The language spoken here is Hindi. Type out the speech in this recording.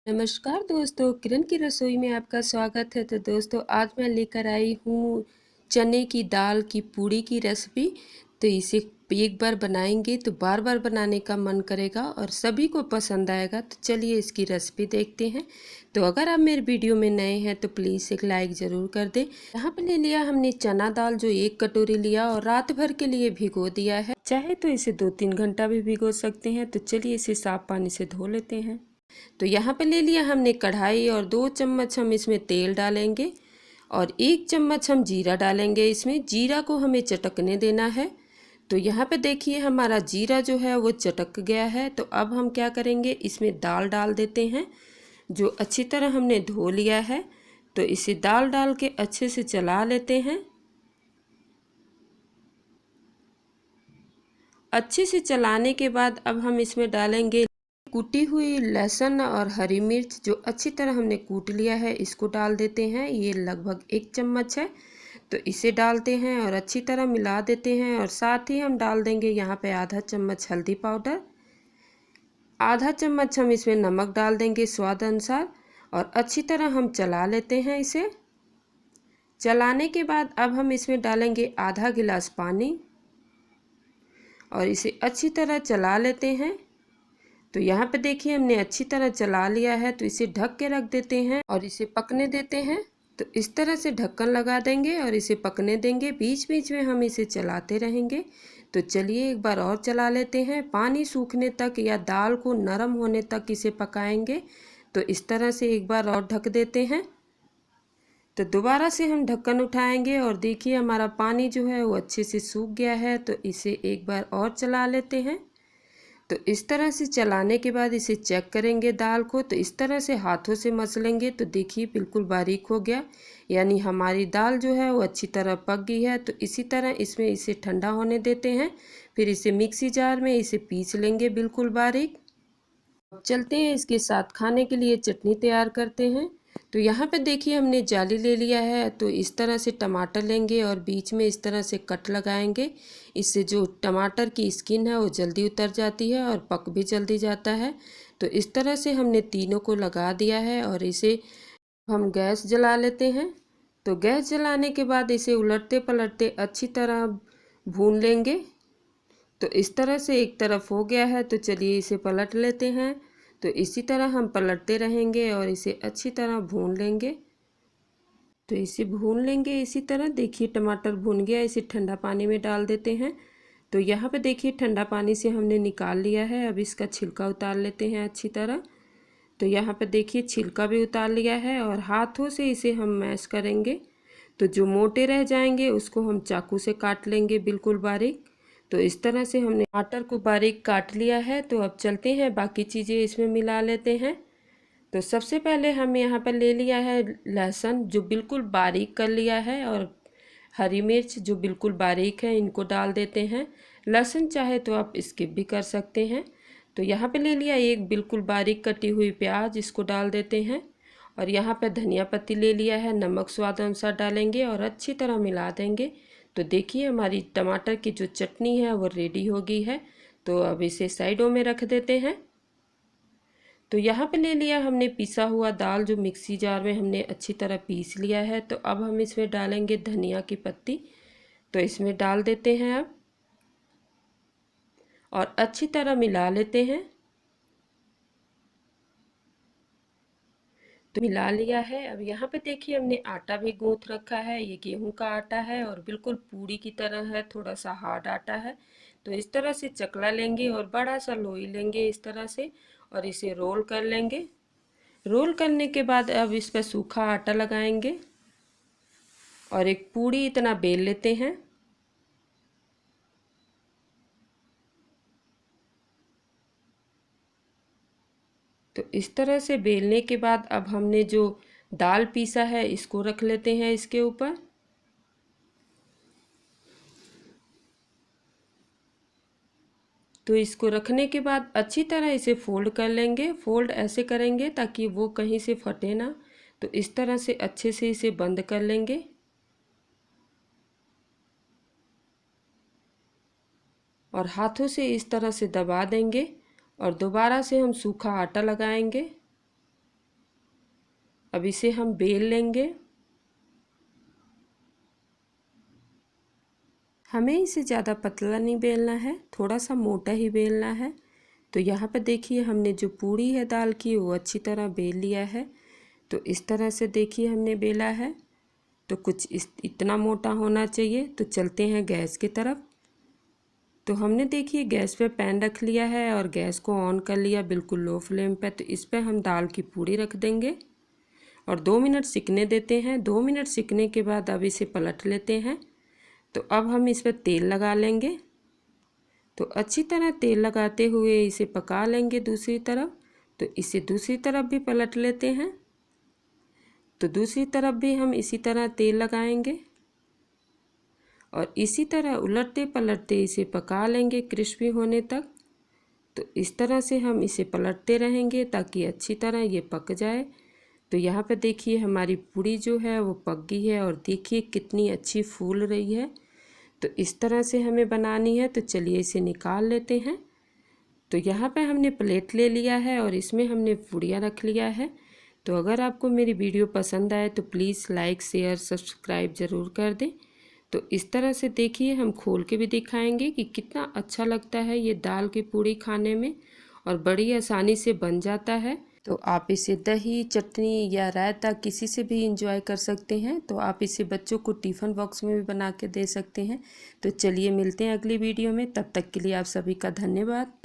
नमस्कार दोस्तों, किरण की रसोई में आपका स्वागत है। तो दोस्तों, आज मैं लेकर आई हूँ चने की दाल की पूड़ी की रेसिपी। तो इसे एक बार बनाएंगे तो बार बार बनाने का मन करेगा और सभी को पसंद आएगा। तो चलिए इसकी रेसिपी देखते हैं। तो अगर आप मेरे वीडियो में नए हैं तो प्लीज़ एक लाइक ज़रूर कर दें। यहाँ पर ले लिया हमने चना दाल, जो 1 कटोरी लिया और रात भर के लिए भिगो दिया है। चाहे तो इसे 2-3 घंटा भी भिगो सकते हैं। तो चलिए इसे साफ पानी से धो लेते हैं। तो यहाँ पे ले लिया हमने कढ़ाई और 2 चम्मच हम इसमें तेल डालेंगे और 1 चम्मच हम जीरा डालेंगे। इसमें जीरा को हमें चटकने देना है। तो यहाँ पे देखिए हमारा जीरा जो है वो चटक गया है। तो अब हम क्या करेंगे, इसमें दाल डाल देते हैं जो अच्छी तरह हमने धो लिया है। तो इसे दाल डाल के अच्छे से चला लेते हैं। अच्छे से चलाने के बाद अब हम इसमें डालेंगे कूटी हुई लहसुन और हरी मिर्च, जो अच्छी तरह हमने कूट लिया है। इसको डाल देते हैं। ये लगभग 1 चम्मच है। तो इसे डालते हैं और अच्छी तरह मिला देते हैं। और साथ ही हम डाल देंगे यहाँ पे आधा चम्मच हल्दी पाउडर, आधा चम्मच हम इसमें नमक डाल देंगे स्वाद अनुसार और अच्छी तरह हम चला लेते हैं। इसे चलाने के बाद अब हम इसमें डालेंगे आधा गिलास पानी और इसे अच्छी तरह चला लेते हैं। तो यहाँ पे देखिए हमने अच्छी तरह चला लिया है। तो इसे ढक के रख देते हैं और इसे पकने देते हैं। तो इस तरह से ढक्कन लगा देंगे और इसे पकने देंगे। बीच बीच में हम इसे चलाते रहेंगे। तो चलिए एक बार और चला लेते हैं। पानी सूखने तक या दाल को नरम होने तक इसे पकाएंगे। तो इस तरह से एक बार और ढक देते हैं। तो दोबारा से हम ढक्कन उठाएंगे और देखिए हमारा पानी जो है वो अच्छे से सूख गया है। तो इसे एक बार और चला लेते हैं। तो इस तरह से चलाने के बाद इसे चेक करेंगे दाल को। तो इस तरह से हाथों से मसलेंगे तो देखिए बिल्कुल बारीक हो गया, यानी हमारी दाल जो है वो अच्छी तरह पक गई है। तो इसी तरह इसमें इसे ठंडा होने देते हैं। फिर इसे मिक्सी जार में इसे पीस लेंगे बिल्कुल बारीक। अब चलते हैं इसके साथ खाने के लिए चटनी तैयार करते हैं। तो यहाँ पे देखिए हमने जाली ले लिया है। तो इस तरह से टमाटर लेंगे और बीच में इस तरह से कट लगाएंगे। इससे जो टमाटर की स्किन है वो जल्दी उतर जाती है और पक भी जल्दी जाता है। तो इस तरह से हमने तीनों को लगा दिया है और इसे हम गैस जला लेते हैं। तो गैस जलाने के बाद इसे उलटते पलटते अच्छी तरह भून लेंगे। तो इस तरह से एक तरफ हो गया है। तो चलिए इसे पलट लेते हैं। तो इसी तरह हम पलटते रहेंगे और इसे अच्छी तरह भून लेंगे। तो इसे भून लेंगे इसी तरह। देखिए टमाटर भून गया। इसे ठंडा पानी में डाल देते हैं। तो यहाँ पे देखिए ठंडा पानी से हमने निकाल लिया है। अब इसका छिलका उतार लेते हैं अच्छी तरह। तो यहाँ पे देखिए छिलका भी उतार लिया है और हाथों से इसे हम मैश करेंगे। तो जो मोटे रह जाएंगे उसको हम चाकू से काट लेंगे बिल्कुल बारीक। तो इस तरह से हमने टमाटर को बारीक काट लिया है। तो अब चलते हैं बाकी चीज़ें इसमें मिला लेते हैं। तो सबसे पहले हम यहाँ पर ले लिया है लहसुन, जो बिल्कुल बारीक कर लिया है, और हरी मिर्च जो बिल्कुल बारीक है, इनको डाल देते हैं। लहसुन चाहे तो आप स्किप भी कर सकते हैं। तो यहाँ पे ले लिया एक बिल्कुल बारीक कटी हुई प्याज, इसको डाल देते हैं। और यहाँ पे धनिया पत्ती ले लिया है, नमक स्वाद अनुसार डालेंगे और अच्छी तरह मिला देंगे। तो देखिए हमारी टमाटर की जो चटनी है वो रेडी हो गई है। तो अब इसे साइडों में रख देते हैं। तो यहाँ पे ले लिया हमने पिसा हुआ दाल, जो मिक्सी जार में हमने अच्छी तरह पीस लिया है। तो अब हम इसमें डालेंगे धनिया की पत्ती। तो इसमें डाल देते हैं अब और अच्छी तरह मिला लेते हैं। तो मिला लिया है। अब यहाँ पे देखिए हमने आटा भी गूंथ रखा है। ये गेहूं का आटा है और बिल्कुल पूरी की तरह है, थोड़ा सा हार्ड आटा है। तो इस तरह से चकला लेंगे और बड़ा सा लोई लेंगे इस तरह से और इसे रोल कर लेंगे। रोल करने के बाद अब इस पर सूखा आटा लगाएंगे और एक पूड़ी इतना बेल लेते हैं। तो इस तरह से बेलने के बाद अब हमने जो दाल पीसा है इसको रख लेते हैं इसके ऊपर। तो इसको रखने के बाद अच्छी तरह इसे फोल्ड कर लेंगे। फोल्ड ऐसे करेंगे ताकि वो कहीं से फटे ना। तो इस तरह से अच्छे से इसे बंद कर लेंगे और हाथों से इस तरह से दबा देंगे और दोबारा से हम सूखा आटा लगाएंगे अब इसे हम बेल लेंगे। हमें इसे ज़्यादा पतला नहीं बेलना है, थोड़ा सा मोटा ही बेलना है। तो यहाँ पर देखिए हमने जो पूड़ी है दाल की वो अच्छी तरह बेल लिया है। तो इस तरह से देखिए हमने बेला है। तो कुछ इतना मोटा होना चाहिए। तो चलते हैं गैस की तरफ। तो हमने देखिए गैस पे पैन रख लिया है और गैस को ऑन कर लिया बिल्कुल लो फ्लेम पे। तो इस पे हम दाल की पूड़ी रख देंगे और 2 मिनट सिकने देते हैं। 2 मिनट सिकने के बाद अब इसे पलट लेते हैं। तो अब हम इस पर तेल लगा लेंगे। तो अच्छी तरह तेल लगाते हुए इसे पका लेंगे दूसरी तरफ। तो इसे दूसरी तरफ भी पलट लेते हैं। तो दूसरी तरफ भी हम इसी तरह तेल लगाएंगे और इसी तरह उलटते पलटते इसे पका लेंगे क्रिस्पी होने तक। तो इस तरह से हम इसे पलटते रहेंगे ताकि अच्छी तरह ये पक जाए। तो यहाँ पे देखिए हमारी पूड़ी जो है वो पक गई है और देखिए कितनी अच्छी फूल रही है। तो इस तरह से हमें बनानी है। तो चलिए इसे निकाल लेते हैं। तो यहाँ पे हमने प्लेट ले लिया है और इसमें हमने पूड़ियाँ रख लिया है। तो अगर आपको मेरी वीडियो पसंद आए तो प्लीज़ लाइक शेयर सब्सक्राइब ज़रूर कर दें। तो इस तरह से देखिए हम खोल के भी दिखाएंगे कि कितना अच्छा लगता है ये दाल की पूड़ी खाने में और बड़ी आसानी से बन जाता है। तो आप इसे दही चटनी या रायता किसी से भी इंजॉय कर सकते हैं। तो आप इसे बच्चों को टिफ़िन बॉक्स में भी बना के दे सकते हैं। तो चलिए मिलते हैं अगली वीडियो में, तब तक के लिए आप सभी का धन्यवाद।